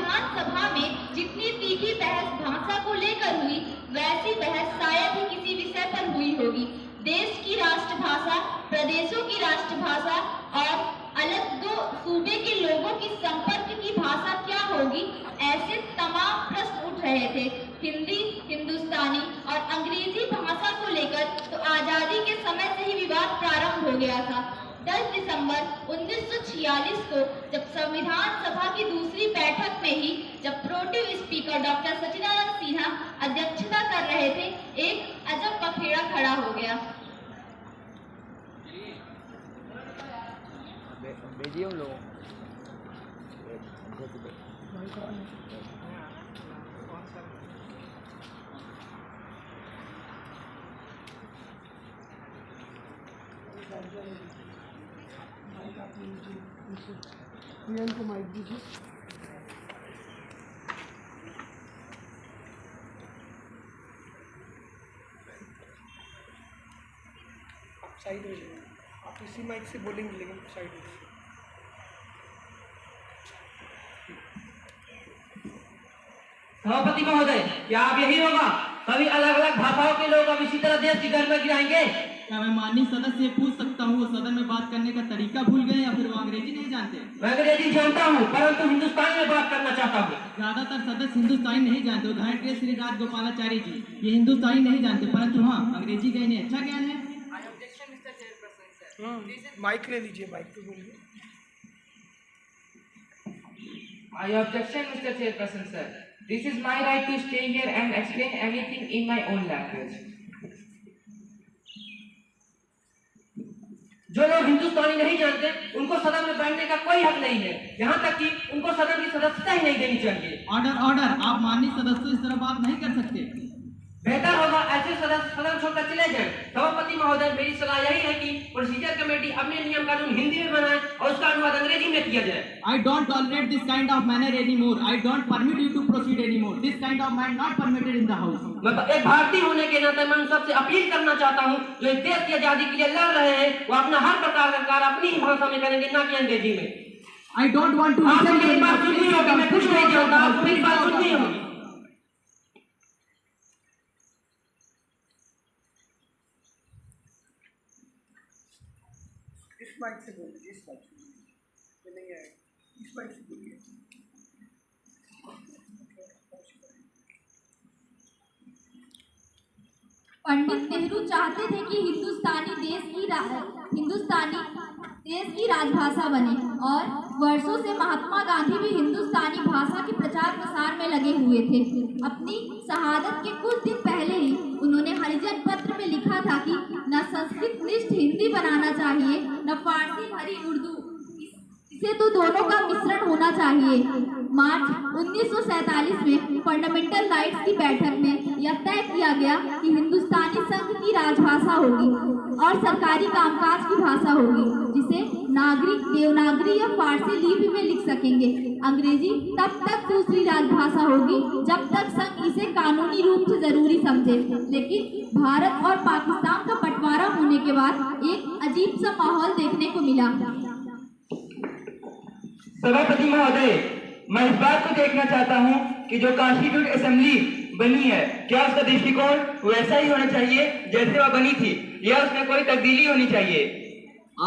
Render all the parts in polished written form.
विधानसभा में जितनी तीखी बहस भाषा को लेकर हुई, वैसी बहस शायद ही किसी विषय पर हुई होगी। देश की राष्ट्रभाषा, प्रदेशों की राष्ट्रभाषा और अलग दो सूबे के लोगों की संपर्क की भाषा क्या होगी, ऐसे तमाम प्रश्न उठ रहे थे। हिंदी, हिंदुस्तानी और अंग्रेजी भाषा को लेकर तो आजादी के समय से ही विवाद प्रारंभ हो गया था। 10 दिसंबर 1946 को जब संविधान सभा की दूसरी बैठक में ही जब pro tem speaker doctor Sachchidananda Sinha अध्यक्षता कर रहे थे, एक अजब पखेड़ा खड़ा हो गया। को माइक दीजिए। साइड हो जाइए, आप इसी माइक से बोलेंगे लेकिन साइड हो जाइए। सभापति महोदय, क्या अब यही होगा? सभी अलग अलग भाषाओं के लोग अब इसी तरह देश की गर्व में गिराएंगे? क्या मैं माननीय सदस्य से पूछ सकता हूँ, वो सदन में बात करने का तरीका भूल गए या फिर वो अंग्रेजी नहीं जानते? मैं अंग्रेजी जानता हूँ, परंतु हिंदुस्तानी में बात करना चाहता हूँ। ज्यादातर सदस्य हिंदुस्तानी नहीं जानते। उदाहरण के लिए श्री राजगोपालाचारी जी, ये हिंदुस्तानी नहीं जानते, परंतु हाँ, अंग्रेजी का इन्हें अच्छा ज्ञान है। माइक ले लीजिए, माइक पे बोलिए। I objection, Mr. Chairperson, sir. This is my right to stay here and explain everything in my own language. जो लोग हिंदुस्तानी नहीं जानते, उनको सदन में बैठने का कोई हक नहीं है। यहाँ तक कि उनको सदन की सदस्यता ही नहीं देनी चाहिए। ऑर्डर ऑर्डर, आप माननीय सदस्य इस तरह बात नहीं कर सकते। बेहतर होगा ऐसे सदस्य सदन छोड़कर चले जाएं। सभापति महोदय, मेरी सलाह यही है कि प्रोसीजर कमेटी अपने नियम कानून हिंदी में बनाए और उसका अनुवाद अंग्रेजी में किया जाए। I don't tolerate this kind of manner anymore. I don't permit you to proceed anymore. This kind of man not permitted in the house. मैं एक भारतीय होने के नाते मैं उन सबसे अपील करना चाहता हूँ जो इस देश की आजादी के लिए लड़ रहे हैं, वो अपना हर प्रकार का कार्य अपनी ही भाषा में करेंगे, ना कि अंग्रेजी में। I don't want to आपको listen to मेरी बात सुननी होगी, मैं कुछ नहीं जानता, आपको मेरी बात सुननी होगी। इस माइक से बोलिए, इस माइक से ये नहीं आएगा, इस माइक से बोलिए। पंडित नेहरू चाहते थे कि हिंदुस्तानी देश की राजभाषा बने और वर्षों से महात्मा गांधी भी हिंदुस्तानी भाषा के प्रचार प्रसार में लगे हुए थे। अपनी शहादत के कुछ दिन पहले ही उन्होंने हरिजन पत्र में लिखा था कि न संस्कृत निष्ठ हिंदी बनाना चाहिए, न फारसी भरी उर्दू, इसे तो दोनों का मिश्रण होना चाहिए। मार्च 1947 में फंडामेंटल राइट्स की बैठक में यह तय किया गया कि हिंदुस्तानी संघ की राजभाषा होगी और सरकारी कामकाज की भाषा होगी, जिसे नागरिक देवनागरी या फारसी लिपि में लिख सकेंगे। अंग्रेजी तब तक दूसरी राजभाषा होगी जब तक संघ इसे कानूनी रूप से जरूरी समझे। लेकिन भारत और पाकिस्तान का बंटवारा होने के बाद एक अजीब सा माहौल देखने को मिला। सभापति महोदय, मैं इस बात को देखना चाहता हूँ कि जो कॉन्स्टिट्यूट असेंबली बनी है, क्या उसका दृष्टिकोण वैसा ही होना चाहिए जैसे वह बनी थी, या उसमें कोई तब्दीली होनी चाहिए?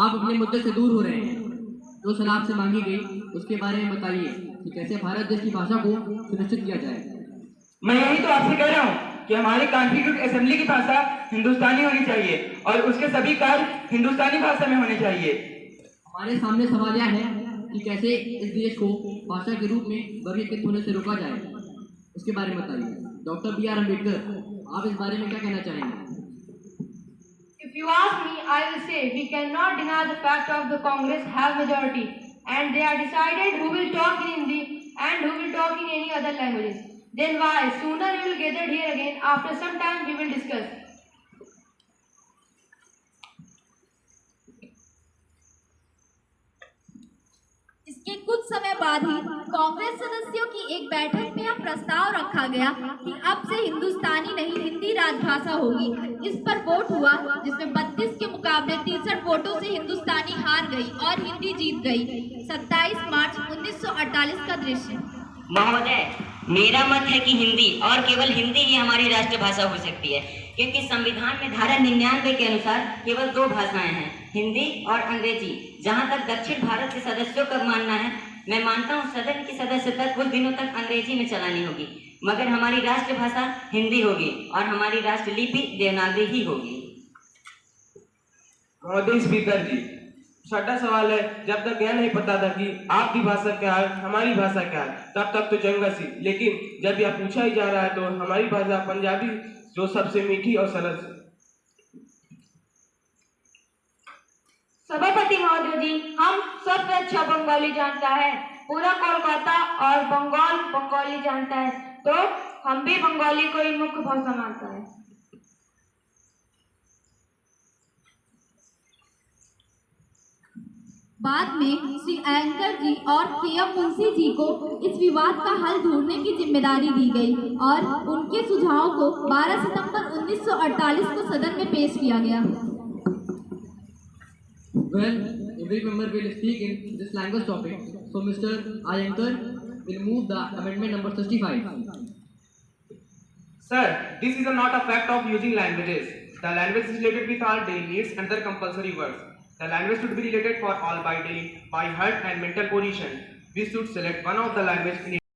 आप अपने मुद्दे से दूर हो रहे हैं। जो सलाह आपसे मांगी गई उसके बारे में बताइए कि कैसे भारत देश की भाषा को सुनिश्चित किया जाए। मैं यही तो आपसे कह रहा हूँ कि हमारी कॉन्स्टिट्यूट असेंबली की भाषा हिंदुस्तानी होनी चाहिए और उसके सभी कार्य हिंदुस्तानी भाषा में होने चाहिए। हमारे सामने सवाल यह है कि कैसे इस देश को भाषा के रूप में वर्गीकृत होने से रोका जाए, उसके बारे में बताइए। Doctor B.R. अम्बेडकर, आप इस बारे में क्या कहना चाहेंगे? If you ask me, I will say we cannot deny the fact of the Congress have majority and they are decided who will talk in Hindi and who will talk in any other languages. Then why? Sooner we will gather here again. After some time we will discuss. इसके कुछ समय बाद ही कांग्रेस सदस्यों की एक बैठक में यह प्रस्ताव रखा गया कि अब से हिंदुस्तानी नहीं हिंदी राजभाषा होगी। इस पर वोट हुआ जिसमें 32 के मुकाबले 63 वोटों से हिंदुस्तानी हार गई और हिंदी जीत गई। 27 मार्च 1948 का दृश्य। महोदय, मेरा मत है कि हिंदी और केवल हिंदी ही हमारी राष्ट्रभाषा हो सकती है, क्योंकि संविधान में धारा 99 के अनुसार केवल 2 भाषाएं हैं, हिंदी और अंग्रेजी। जहां तक दक्षिण भारत के सदस्यों का मानना है, मैं मानता हूं सदन की सदस्यता कुछ दिनों तक अंग्रेजी में चलानी होगी, मगर हमारी राष्ट्रभाषा हिंदी होगी और हमारी राष्ट्रलिपि देवनागरी ही होगी। महोदय स्पीकर जी, छठा सवाल है, जब तक यह नहीं पता था कि आपकी भाषा क्या है, हमारी भाषा क्या है, तब तक तो चंगा सी, लेकिन जब यह पूछा ही जा रहा है तो हमारी भाषा पंजाबी जो सबसे मीठी और सरल। सभापति महोदय जी, हम सबसे अच्छा बंगाली जानता है, पूरा कोलकाता और बंगाल बंगाली जानता है, तो हम भी बंगाली को ही मुख्य भाषा मानता है। बाद में श्री एंकर जी और के.एम. मुंशी जी को इस विवाद का हल ढूंढने की जिम्मेदारी दी गई और उनके सुझावों को 12 सितंबर 1948 को सदन में पेश किया गया। Well, every member will speak in this language topic. So Mr. Iyengar will move the amendment number 65. Sir, this is not a fact of using languages. The language is related with all daily needs and their compulsory words. The language should be related for all by daily, by heart and mental position. We should select one of the language in